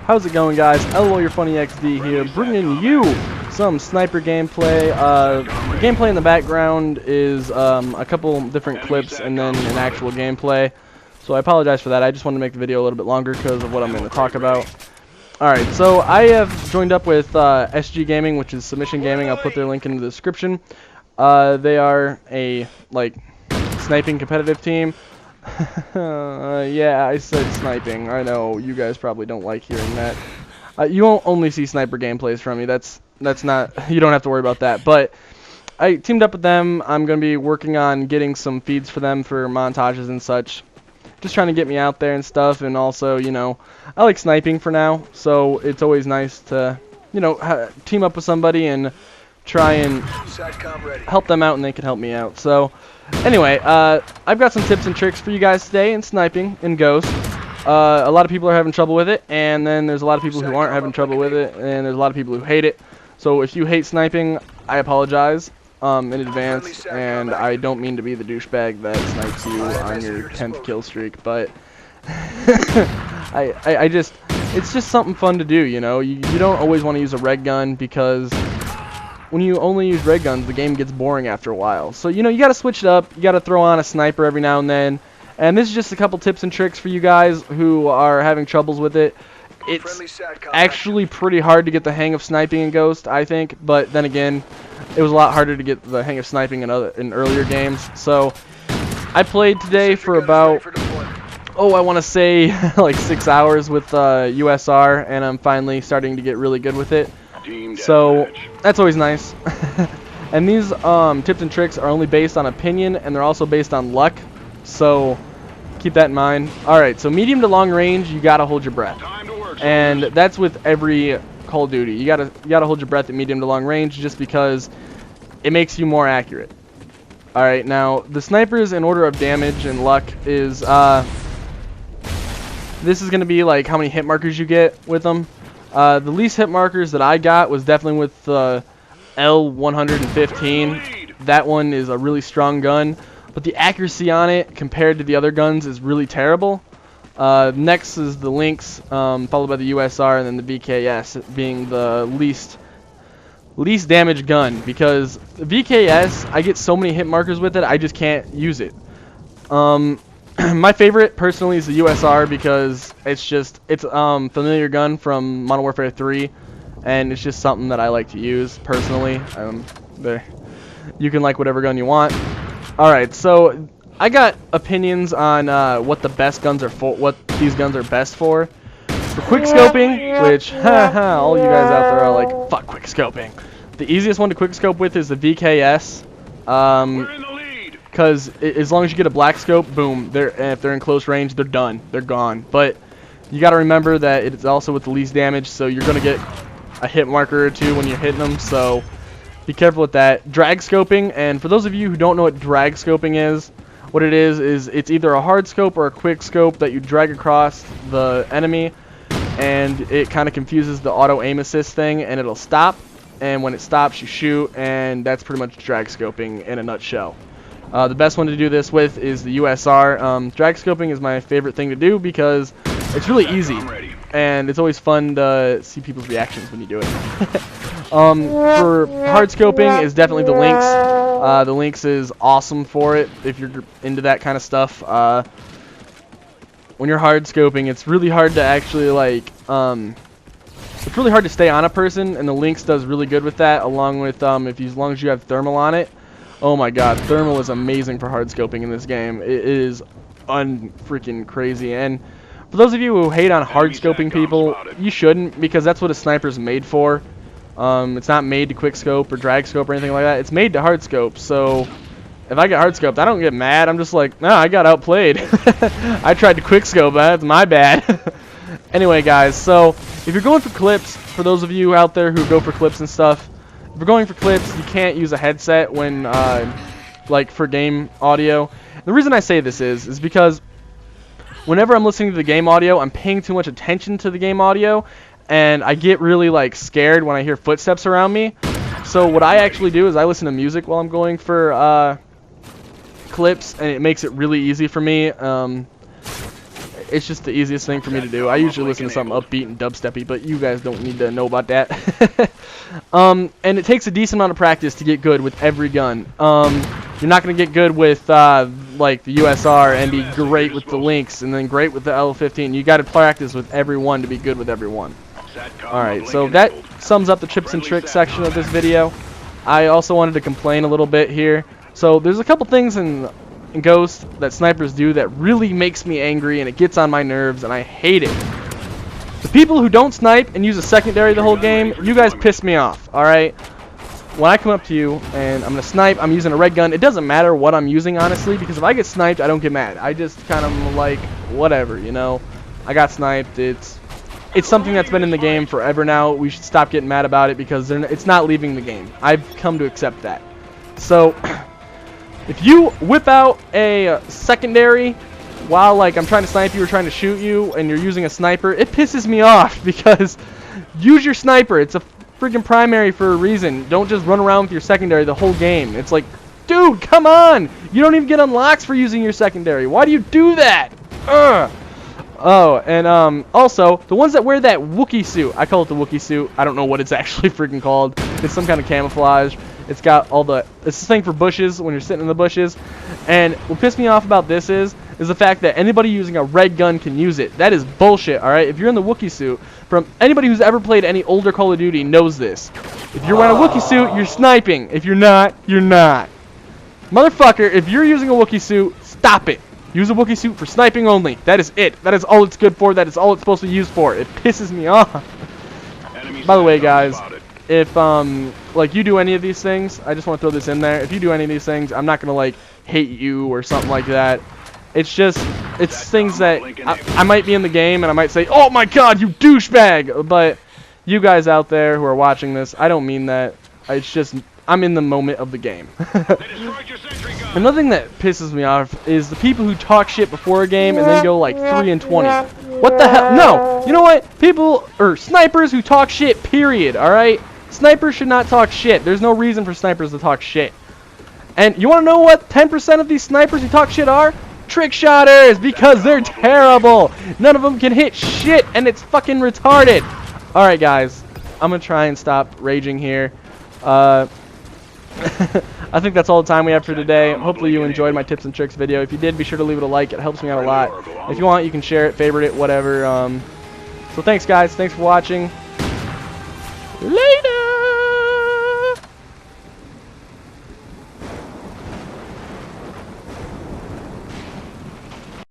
How's it going, guys? LOLyourfunnyxD here, bringing you some sniper gameplay. The gameplay in the background is a couple different clips and then an actual gameplay. So I apologize for that. I just wanted to make the video a little bit longer because of what I'm going to talk about. Alright, so I have joined up with SG Gaming, which is Submission Gaming. I'll put their link in the description. They are a, sniping competitive team. Yeah, I said sniping. I know, you guys probably don't like hearing that. You won't only see sniper gameplays from me. That's not, you don't have to worry about that. But I teamed up with them. I'm going to be working on getting some feeds for them for montages and such. Just trying to get me out there and stuff, and also, you know, I like sniping for now, so it's always nice to, you know, team up with somebody and try and help them out and they can help me out. So, anyway, I've got some tips and tricks for you guys today in sniping in Ghost. A lot of people are having trouble with it, and then there's a lot of people who aren't having trouble with it, and there's a lot of people who hate it. So if you hate sniping, I apologize in advance, and I don't mean to be the douchebag that snipes you on your 10th kill streak, but I just, it's just something fun to do, you know. You don't always want to use a red gun, because when you only use red guns, the game gets boring after a while. So, you know, you got to switch it up. You got to throw on a sniper every now and then. And this is just a couple tips and tricks for you guys who are having troubles with it. It's actually pretty hard to get the hang of sniping in Ghost, I think. But then again, it was a lot harder to get the hang of sniping in earlier games. So I played today for about, I want to say like 6 hours with USR, and I'm finally starting to get really good with it. So that's always nice. And these tips and tricks are only based on opinion, and they're also based on luck. So keep that in mind. Alright, so medium to long range, you gotta hold your breath. And that's with every Call of Duty. You gotta hold your breath at medium to long range, just because it makes you more accurate. Alright, now the snipers in order of damage and luck is this is gonna be like how many hit markers you get with them. The least hit markers that I got was definitely with the L115. That one is a really strong gun, but the accuracy on it compared to the other guns is really terrible. Next is the Lynx, followed by the USR, and then the VKS being the least damage gun, because the VKS, I get so many hit markers with it, I just can't use it. My favorite personally is the USR, because it's familiar gun from Modern Warfare 3, and it's just something that I like to use personally. You can like whatever gun you want. Alright, so I got opinions on what the best guns are for, what these guns are best for. For quick scoping, which all you guys out there are like, fuck quick scoping. The easiest one to quick scope with is the VKS. Because as long as you get a black scope, boom, if they're in close range, they're done. They're gone. But you got to remember that it's also with the least damage, so you're going to get a hit marker or two when you're hitting them, so be careful with that. Drag scoping, and for those of you who don't know what drag scoping is, what it is it's either a hard scope or a quick scope that you drag across the enemy, and it kind of confuses the auto aim assist thing, and it'll stop, and when it stops, you shoot, and that's pretty much drag scoping in a nutshell. The best one to do this with is the USR. Drag scoping is my favorite thing to do because it's really easy, and it's always fun to see people's reactions when you do it. For hard scoping is definitely the Lynx. The Lynx is awesome for it if you're into that kind of stuff. When you're hard scoping, it's really hard to actually it's really hard to stay on a person, and the Lynx does really good with that. Along with as long as you have thermal on it. Oh my god, thermal is amazing for hard scoping in this game. It is unfreaking crazy. And for those of you who hate on hard scoping people, you shouldn't, because that's what a sniper's made for. It's not made to quick scope or drag scope or anything like that. It's made to hard scope. So if I get hard scoped, I don't get mad. I'm just like, nah, I got outplayed. I tried to quick scope, that's my bad. Anyway, guys, so if you're going for clips, for those of you out there who go for clips and stuff, if you're going for clips, you can't use a headset when, for game audio. And the reason I say this is because whenever I'm listening to the game audio, I'm paying too much attention to the game audio, and I get really, scared when I hear footsteps around me. So what I actually do is I listen to music while I'm going for, clips, and it makes it really easy for me. it's just the easiest thing for me to do. I usually listen to something upbeat and dubsteppy, but you guys don't need to know about that. And it takes a decent amount of practice to get good with every gun. You're not going to get good with like the USR and be great with the Lynx and then great with the L15. You got to practice with every one to be good with every one. Alright, so that sums up the tips and tricks section of this video. I also wanted to complain a little bit here. So there's a couple things in Ghost that snipers do that really makes me angry, and it gets on my nerves, and I hate it. The people who don't snipe and use a secondary the whole game, you guys piss me off, alright? When I come up to you and I'm going to snipe, I'm using a red gun. It doesn't matter what I'm using, honestly, because if I get sniped, I don't get mad. I just kind of like, whatever, you know? I got sniped. It's something that's been in the game forever now. We should stop getting mad about it because it's not leaving the game. I've come to accept that. So, if you whip out a secondary while like I'm trying to snipe you or trying to shoot you and you're using a sniper, it pisses me off because use your sniper. It's a freaking primary for a reason. Don't just run around with your secondary the whole game. It's like, dude, come on! You don't even get unlocks for using your secondary. Why do you do that? Ugh. Oh, and also, the ones that wear that Wookiee suit, I call it the Wookiee suit. I don't know what it's actually freaking called. It's some kind of camouflage. It's got all the, it's this thing for bushes when you're sitting in the bushes. And what pissed me off about this is the fact that anybody using a red gun can use it. That is bullshit, alright? If you're in the Wookiee suit, from anybody who's ever played any older Call of Duty knows this. If you're wearing a Wookiee suit, you're sniping. If you're not, you're not. Motherfucker, if you're using a Wookiee suit, stop it. Use a Wookiee suit for sniping only. That is it. That is all it's good for. That is all it's supposed to be used for. It pisses me off. By the way, guys, if like you do any of these things, I just want to throw this in there. If you do any of these things, I'm not gonna like hate you or something like that. It's just, it's things that I might be in the game and I might say, oh my god, you douchebag, but you guys out there who are watching this, I don't mean that. It's just, I'm in the moment of the game. Another thing that pisses me off is the people who talk shit before a game and then go like 3 and 20. What the hell? No! You know what? People, or snipers who talk shit, period, alright? Snipers should not talk shit. There's no reason for snipers to talk shit. And you want to know what 10% of these snipers who talk shit are? Trick shotters, because they're terrible. None of them can hit shit, and it's fucking retarded. Alright, guys. I'm going to try and stop raging here. I think that's all the time we have for today. Hopefully you enjoyed my tips and tricks video. If you did, be sure to leave it a like. It helps me out a lot. If you want, you can share it, favorite it, whatever. So thanks, guys. Thanks for watching. Later!